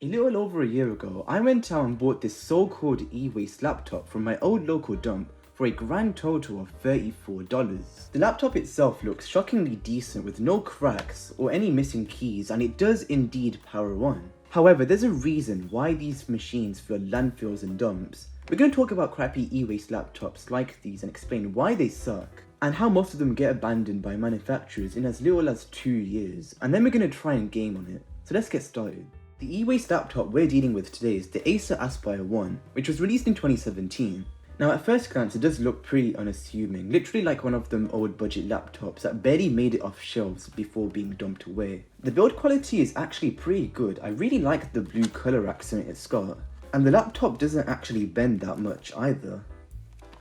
A little over a year ago, I went out and bought this so-called e-waste laptop from my old local dump for a grand total of $34. The laptop itself looks shockingly decent with no cracks or any missing keys, and it does indeed power on. However, there's a reason why these machines flood landfills and dumps. We're going to talk about crappy e-waste laptops like these and explain why they suck, and how most of them get abandoned by manufacturers in as little as 2 years, and then we're going to try and game on it. So let's get started. The e-waste laptop we're dealing with today is the Acer Aspire 1, which was released in 2017. Now at first glance it does look pretty unassuming, literally like one of them old budget laptops that barely made it off shelves before being dumped away. The build quality is actually pretty good. I really like the blue colour accent it's got, and the laptop doesn't actually bend that much either.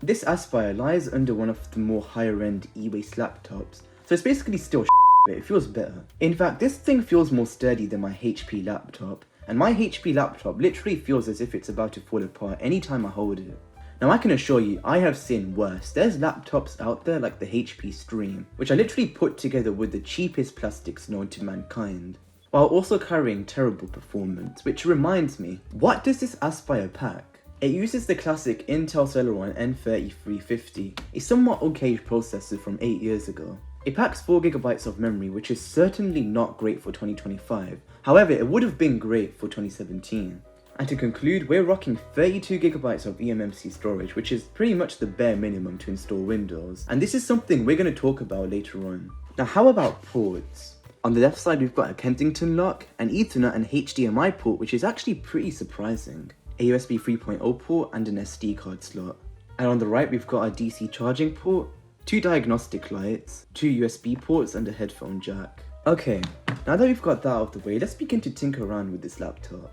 This Aspire lies under one of the more higher end e-waste laptops, so it's basically still but it feels better. In fact, this thing feels more sturdy than my HP laptop, and my HP laptop literally feels as if it's about to fall apart anytime I hold it. Now I can assure you, I have seen worse. There's laptops out there like the HP Stream, which I literally put together with the cheapest plastics known to mankind, while also carrying terrible performance, which reminds me, what does this Aspire pack? It uses the classic Intel Celeron N3350, a somewhat okay processor from 8 years ago. It packs 4GB of memory, which is certainly not great for 2025, however it would have been great for 2017. And to conclude, we're rocking 32GB of eMMC storage, which is pretty much the bare minimum to install Windows, and this is something we're going to talk about later on. Now how about ports? On the left side we've got a Kensington lock, an Ethernet and HDMI port, which is actually pretty surprising, a USB 3.0 port and an SD card slot. And on the right we've got a DC charging port, 2 diagnostic lights, 2 USB ports and a headphone jack. Okay, now that we've got that out of the way, let's begin to tinker around with this laptop.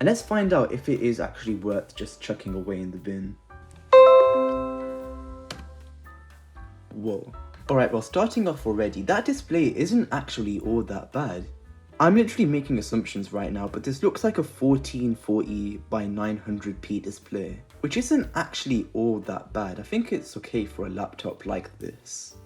And let's find out if it is actually worth just chucking away in the bin. Whoa. Alright, well starting off already, that display isn't actually all that bad. I'm literally making assumptions right now, but this looks like a 1440 by 900p display, which isn't actually all that bad. I think it's okay for a laptop like this.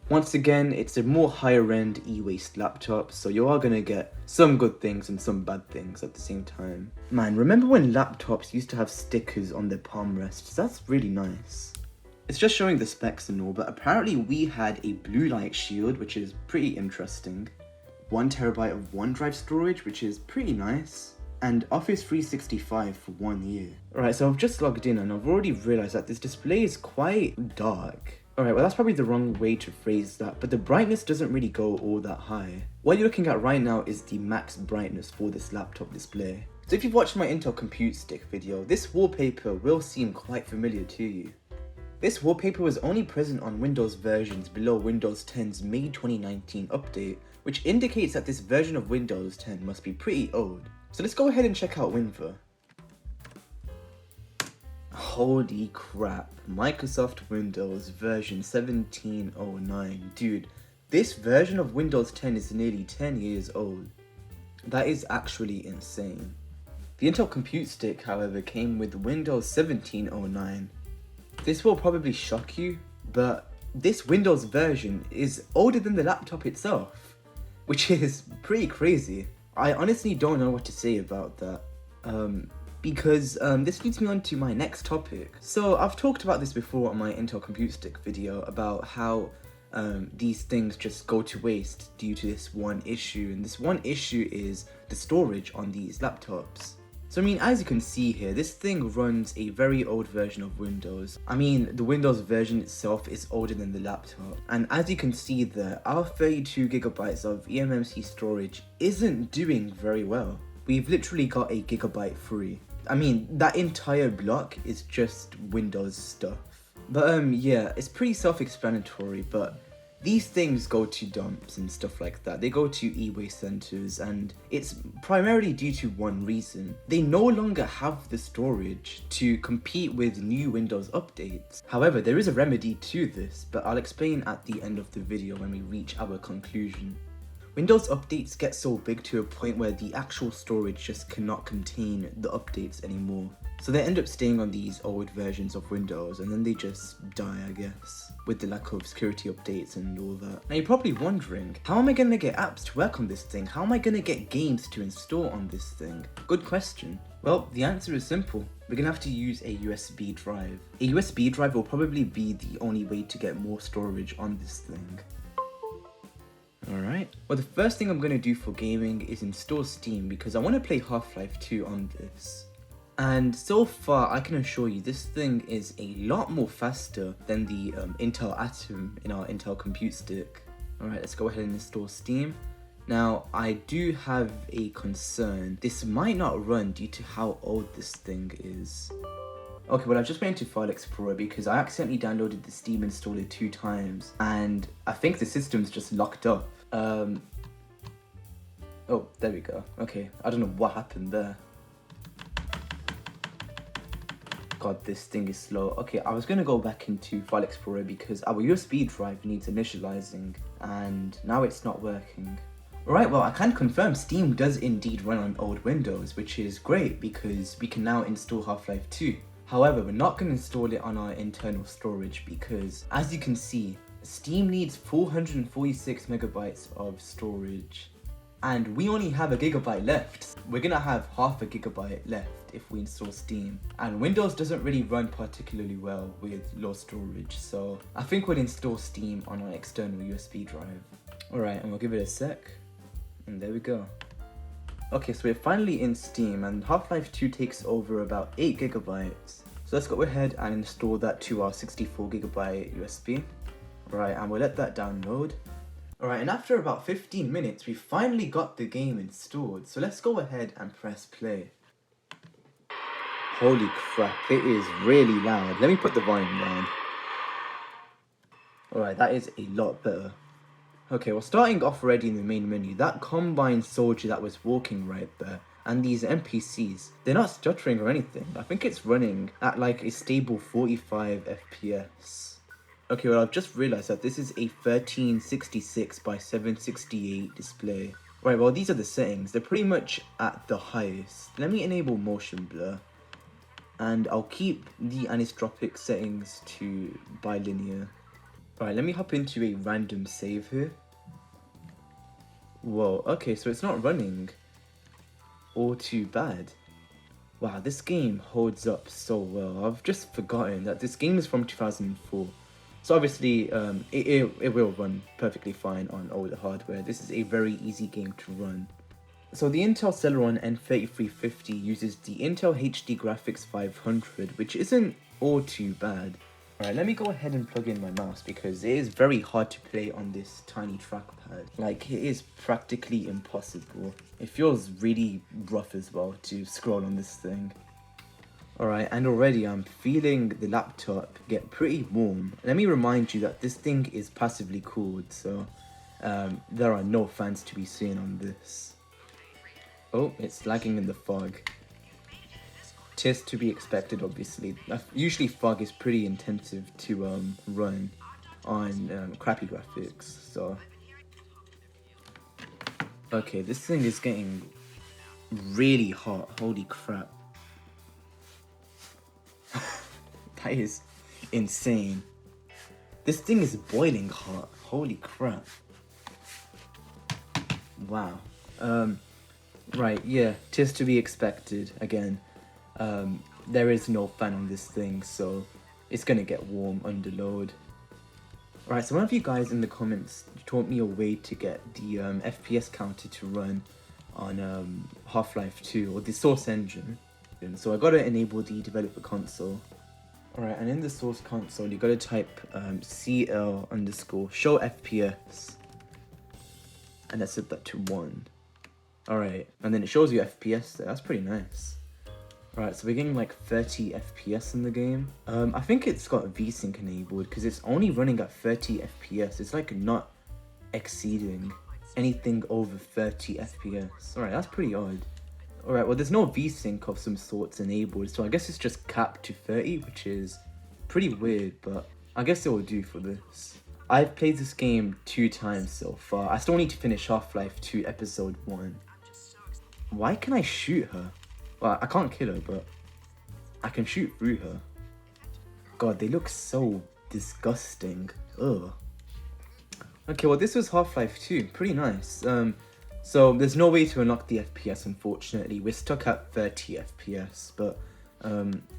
Once again, it's a more higher end e-waste laptop, so you are gonna get some good things and some bad things at the same time. Man, remember when laptops used to have stickers on their palm rests? That's really nice. It's just showing the specs and all, but apparently we had a blue light shield, which is pretty interesting. 1TB of OneDrive storage, which is pretty nice, and Office 365 for 1 year. Alright, so I've just logged in and I've already realised that this display is quite dark. Alright, well that's probably the wrong way to phrase that, but the brightness doesn't really go all that high. What you're looking at right now is the max brightness for this laptop display. So if you've watched my Intel Compute Stick video, this wallpaper will seem quite familiar to you. This wallpaper was only present on Windows versions below Windows 10's May 2019 update, which indicates that this version of Windows 10 must be pretty old. So let's go ahead and check out WinVer. Holy crap, Microsoft Windows version 1709. Dude, this version of Windows 10 is nearly 10 years old. That is actually insane. The Intel Compute Stick, however, came with Windows 1709. This will probably shock you, but this Windows version is older than the laptop itself, which is pretty crazy. I honestly don't know what to say about that, because this leads me on to my next topic. So I've talked about this before on my Intel Compute Stick video about how these things just go to waste due to this one issue, and this one issue is the storage on these laptops. So I mean, as you can see here, this thing runs a very old version of Windows. I mean, the Windows version itself is older than the laptop. And as you can see there, our 32GB of eMMC storage isn't doing very well. We've literally got a gigabyte free. I mean, that entire block is just Windows stuff. But yeah, it's pretty self-explanatory, but these things go to dumps and stuff like that. They go to e-waste centers, and it's primarily due to one reason. They no longer have the storage to compete with new Windows updates. However, there is a remedy to this, but I'll explain at the end of the video when we reach our conclusion. Windows updates get so big to a point where the actual storage just cannot contain the updates anymore. So they end up staying on these old versions of Windows and then they just die, I guess, with the lack of security updates and all that. Now you're probably wondering, how am I gonna get apps to work on this thing? How am I gonna get games to install on this thing? Good question. Well, the answer is simple. We're gonna have to use a USB drive. A USB drive will probably be the only way to get more storage on this thing. Alright, well the first thing I'm gonna do for gaming is install Steam because I want to play Half-Life 2 on this. And so far I can assure you this thing is a lot more faster than the Intel Atom in our Intel Compute Stick. Alright, let's go ahead and install Steam. Now I do have a concern. This might not run due to how old this thing is. Okay, well I've just went into File Explorer because I accidentally downloaded the Steam installer 2 times and I think the system's just locked up. Oh, there we go. Okay, I don't know what happened there. God, this thing is slow. Okay, I was gonna go back into File Explorer because our USB drive needs initializing and now it's not working. Alright, well I can confirm Steam does indeed run on old Windows, which is great because we can now install Half-Life 2. However, we're not going to install it on our internal storage because, as you can see, Steam needs 446 megabytes of storage and we only have 1 gigabyte left. We're going to have half a gigabyte left if we install Steam, and Windows doesn't really run particularly well with low storage, so I think we'll install Steam on our external USB drive. Alright, and we'll give it a sec, and there we go. Okay, so we're finally in Steam and Half-Life 2 takes over about 8 gigabytes. So let's go ahead and install that to our 64 gigabyte USB. Right, and we'll let that download. Alright, and after about 15 minutes, we finally got the game installed. So let's go ahead and press play. Holy crap, it is really loud. Let me put the volume down. Alright, that is a lot better. Okay, well starting off already in the main menu, that Combine soldier that was walking right there, and these NPCs, they're not stuttering or anything. I think it's running at like a stable 45 FPS. Okay, well I've just realized that this is a 1366 by 768 display. Right, well these are the settings. They're pretty much at the highest. Let me enable motion blur. And I'll keep the anisotropic settings to bilinear. Right, let me hop into a random save here. Whoa, okay, so it's not running all too bad. Wow, this game holds up so well. I've just forgotten that this game is from 2004. So obviously, it will run perfectly fine on older hardware. This is a very easy game to run. So the Intel Celeron N3350 uses the Intel HD Graphics 500, which isn't all too bad. Alright, let me go ahead and plug in my mouse because it is very hard to play on this tiny trackpad. Like, it is practically impossible. It feels really rough as well to scroll on this thing. Alright, and already I'm feeling the laptop get pretty warm. Let me remind you that this thing is passively cooled, so there are no fans to be seen on this. Oh, it's lagging in the fog. Tis to be expected, obviously. Usually fog is pretty intensive to run on crappy graphics, so... Okay, this thing is getting really hot, holy crap. That is insane. This thing is boiling hot, holy crap. Wow. Right, yeah, tis to be expected, again. There is no fan on this thing, so it's gonna get warm under load. Alright, so one of you guys in the comments taught me a way to get the FPS counter to run on Half-Life 2, or the source engine. And so I gotta enable the developer console. Alright, and in the source console, you gotta type CL underscore show FPS. And let's set that to 1. Alright, and then it shows you FPS there, that's pretty nice. Alright, so we're getting like 30 FPS in the game. I think it's got VSync enabled because it's only running at 30 FPS. It's like not exceeding anything over 30 FPS. Alright, that's pretty odd. Alright, well there's no VSync of some sorts enabled, so I guess it's just capped to 30, which is pretty weird, but I guess it will do for this. I've played this game 2 times so far. I still need to finish Half-Life 2 Episode 1. Why can I shoot her? Well, I can't kill her, but I can shoot through her. God, they look so disgusting. Ugh. Okay, well this was Half-Life 2. Pretty nice. So there's no way to unlock the FPS, unfortunately. We're stuck at 30 FPS, but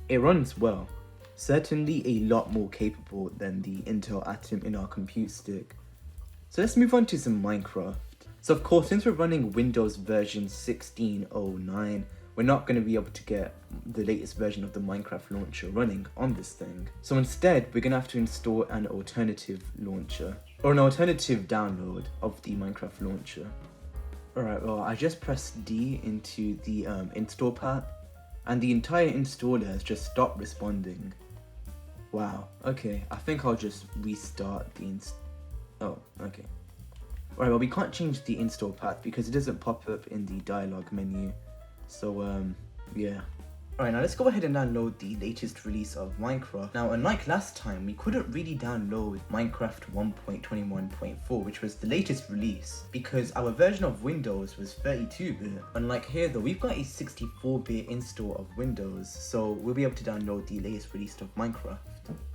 it runs well. Certainly a lot more capable than the Intel Atom in our compute stick. So let's move on to some Minecraft. So of course, since we're running Windows version 16.09, we're not going to be able to get the latest version of the Minecraft launcher running on this thing. So instead, we're going to have to install an alternative launcher, or an alternative download of the Minecraft launcher. Alright, well, I just pressed D into the install path, and the entire installer has just stopped responding. Wow, okay, I think I'll just restart the oh, okay. Alright, well, we can't change the install path because it doesn't pop up in the dialog menu. So, yeah. Alright, now let's go ahead and download the latest release of Minecraft. Now, unlike last time, we couldn't really download Minecraft 1.21.4, which was the latest release, because our version of Windows was 32-bit. Unlike here though, we've got a 64-bit install of Windows, so we'll be able to download the latest release of Minecraft.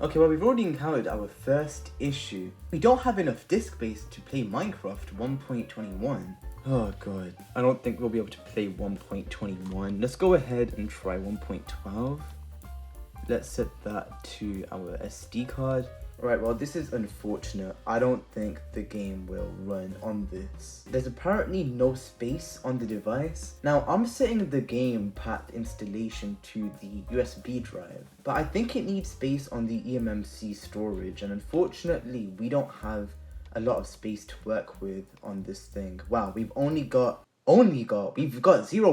Okay, well, we've already encountered our first issue. We don't have enough disk space to play Minecraft 1.21. Oh god, I don't think we'll be able to play 1.21. Let's go ahead and try 1.12. Let's set that to our SD card. Alright, well this is unfortunate. I don't think the game will run on this. There's apparently no space on the device. Now I'm setting the game path installation to the USB drive, but I think it needs space on the eMMC storage, and unfortunately we don't have a lot of space to work with on this thing. Wow, we've got 0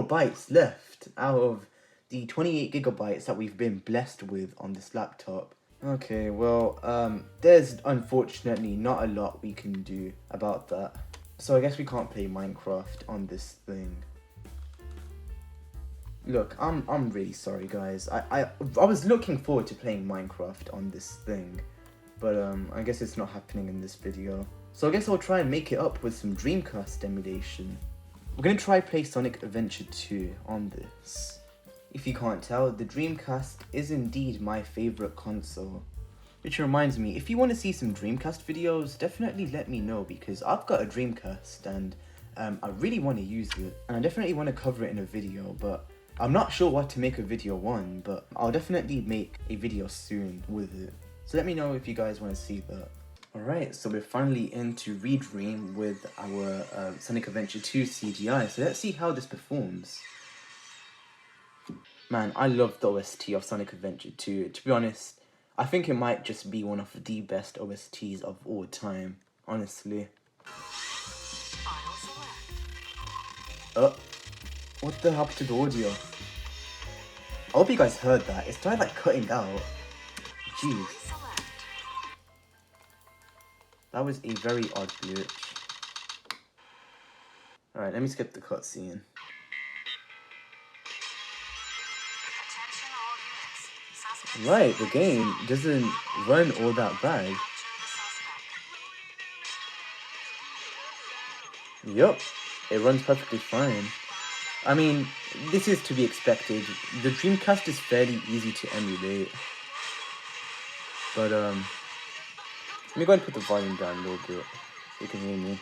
bytes left out of the 28 gigabytes that we've been blessed with on this laptop. Okay, well, there's unfortunately not a lot we can do about that. So I guess we can't play Minecraft on this thing. Look, I'm really sorry guys. I was looking forward to playing Minecraft on this thing, but I guess it's not happening in this video. So I guess I'll try and make it up with some Dreamcast emulation. We're gonna try play Sonic Adventure 2 on this. If you can't tell, the Dreamcast is indeed my favourite console. Which reminds me, if you want to see some Dreamcast videos, definitely let me know, because I've got a Dreamcast and I really want to use it. And I definitely want to cover it in a video, but I'm not sure what to make a video on, but I'll definitely make a video soon with it. So let me know if you guys want to see that. Alright, so we're finally into Redream with our Sonic Adventure 2 CGI, so let's see how this performs. Man, I love the OST of Sonic Adventure 2. To be honest, I think it might just be one of the best OSTs of all time, honestly. What the hell happened to the audio? I hope you guys heard that. It started like cutting out. Jeez. That was a very odd glitch. Alright, let me skip the cutscene. Right, the game doesn't run all that bad. Yup, it runs perfectly fine. I mean, this is to be expected. The Dreamcast is fairly easy to emulate. But, let me go ahead and put the volume down a little bit so you can hear me.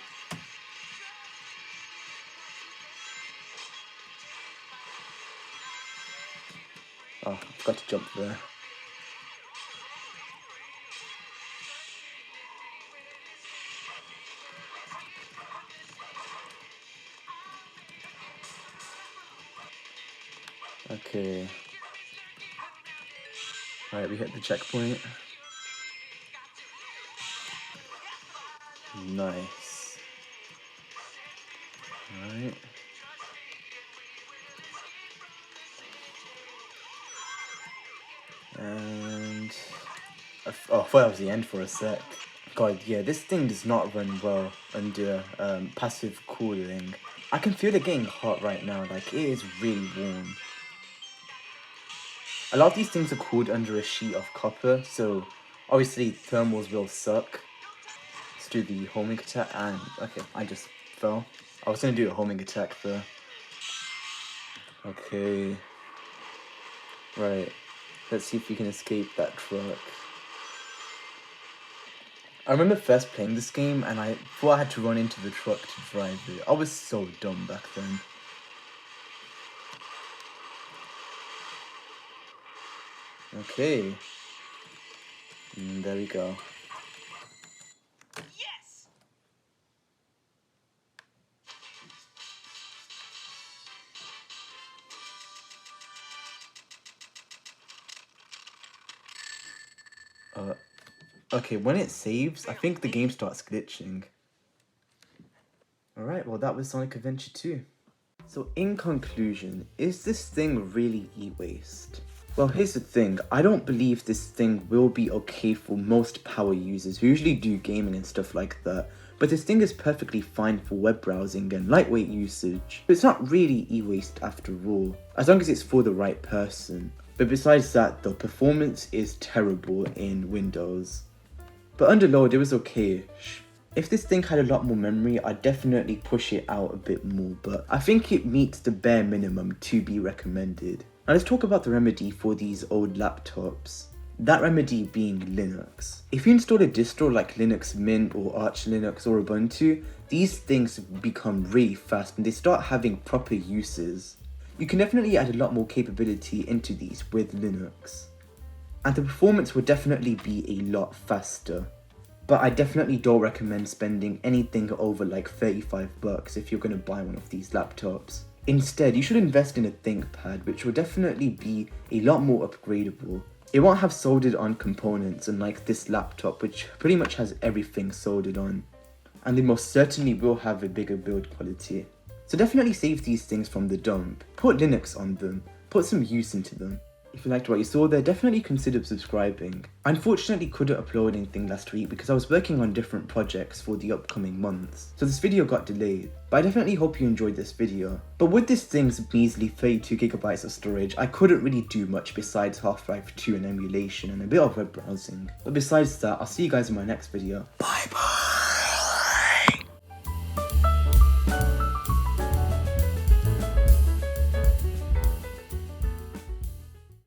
Oh, I forgot to jump there. Okay. Alright, we hit the checkpoint. Nice. Alright. And I thought that was the end for a sec. God, yeah, this thing does not run well under passive cooling. I can feel it getting hot right now, like it is really warm. A lot of these things are cooled under a sheet of copper, so obviously thermals will suck. do the homing attack and... Okay, I just fell. I was gonna do a homing attack there. Okay. Right. Let's see if we can escape that truck. I remember first playing this game and I thought I had to run into the truck to drive it. I was so dumb back then. Okay. There we go. Yes! Okay, when it saves, I think the game starts glitching. Alright, well that was Sonic Adventure 2. So in conclusion, is this thing really e-waste? Well, here's the thing, I don't believe this thing will be okay for most power users who usually do gaming and stuff like that, but this thing is perfectly fine for web browsing and lightweight usage. It's not really e-waste after all, as long as it's for the right person. But besides that, the performance is terrible in Windows. But under load, it was okay-ish. If this thing had a lot more memory, I'd definitely push it out a bit more, but I think it meets the bare minimum to be recommended. Now let's talk about the remedy for these old laptops. That remedy being Linux. If you install a distro like Linux Mint or Arch Linux or Ubuntu, these things become really fast and they start having proper uses. You can definitely add a lot more capability into these with Linux. And the performance will definitely be a lot faster. But I definitely don't recommend spending anything over like 35 bucks if you're going to buy one of these laptops. Instead, you should invest in a ThinkPad, which will definitely be a lot more upgradable. It won't have soldered on components unlike this laptop, which pretty much has everything soldered on. And they most certainly will have a bigger build quality. So definitely save these things from the dump, put Linux on them, put some use into them. If you liked what you saw there, definitely consider subscribing. I unfortunately couldn't upload anything last week because I was working on different projects for the upcoming months, so this video got delayed. But I definitely hope you enjoyed this video. But with this thing's measly 32GB of storage, I couldn't really do much besides Half-Life 2 and emulation and a bit of web browsing. But besides that, I'll see you guys in my next video. Bye bye!